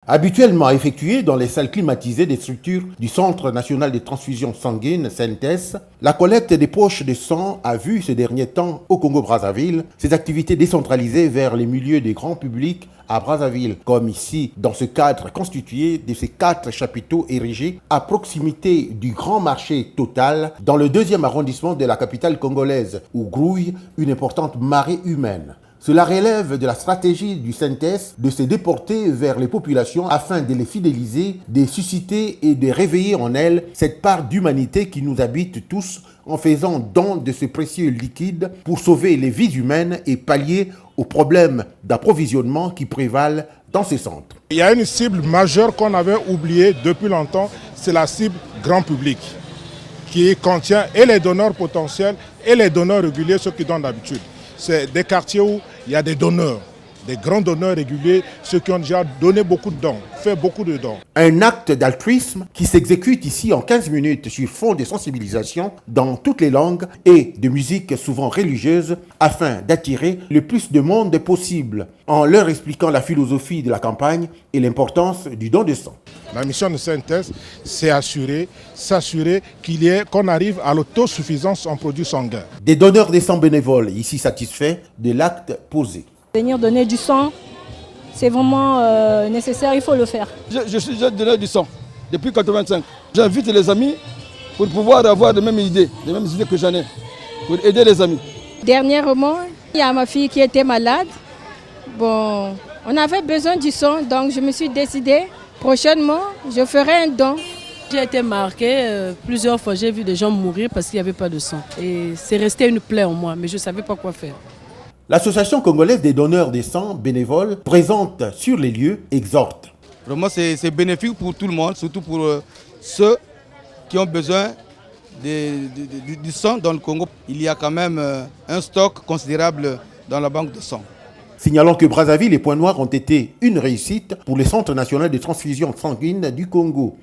Habituellement effectuée dans les salles climatisées des structures du Centre national de transfusion sanguine, CNTS, la collecte des poches de sang a vu ces derniers temps au Congo-Brazzaville ses activités décentralisées vers les milieux des grands publics à Brazzaville, comme ici dans ce cadre constitué de ces 4 chapiteaux érigés à proximité du grand marché Total dans le 2e arrondissement de la capitale congolaise où grouille une importante marée humaine. Cela relève de la stratégie du CNTS de se déporter vers les populations afin de les fidéliser, de susciter et de réveiller en elles cette part d'humanité qui nous habite tous en faisant don de ce précieux liquide pour sauver les vies humaines et pallier aux problèmes d'approvisionnement qui prévalent dans ces centres. Il y a une cible majeure qu'on avait oubliée depuis longtemps, c'est la cible grand public qui contient et les donneurs potentiels et les donneurs réguliers, ceux qui donnent d'habitude. C'est des quartiers où il y a des donneurs, des grands donneurs réguliers, ceux qui ont déjà donné beaucoup de dons, fait beaucoup de dons. Un acte d'altruisme qui s'exécute ici en 15 minutes sur fond de sensibilisation dans toutes les langues et de musique souvent religieuse afin d'attirer le plus de monde possible en leur expliquant la philosophie de la campagne et l'importance du don de sang. La mission de CNTS, c'est s'assurer qu'on arrive à l'autosuffisance en produits sanguins. Des donneurs de sang bénévoles ici satisfaits de l'acte posé. Venir donner du sang, c'est vraiment nécessaire, il faut le faire. Je suis donneur du sang depuis 1985. J'invite les amis pour pouvoir avoir les mêmes idées que j'en ai, pour aider les amis. Dernièrement, il y a ma fille qui était malade. Bon, on avait besoin du sang, donc je me suis décidée. Prochainement, je ferai un don. J'ai été marquée plusieurs fois, j'ai vu des gens mourir parce qu'il n'y avait pas de sang. Et c'est resté une plaie en moi, mais je ne savais pas quoi faire. L'Association congolaise des donneurs de sang bénévoles, présente sur les lieux, exhorte. Vraiment, c'est bénéfique pour tout le monde, surtout pour ceux qui ont besoin du sang dans le Congo. Il y a quand même un stock considérable dans la banque de sang. Signalons que Brazzaville et Pointe-Noire ont été une réussite pour le Centre national de transfusion sanguine du Congo.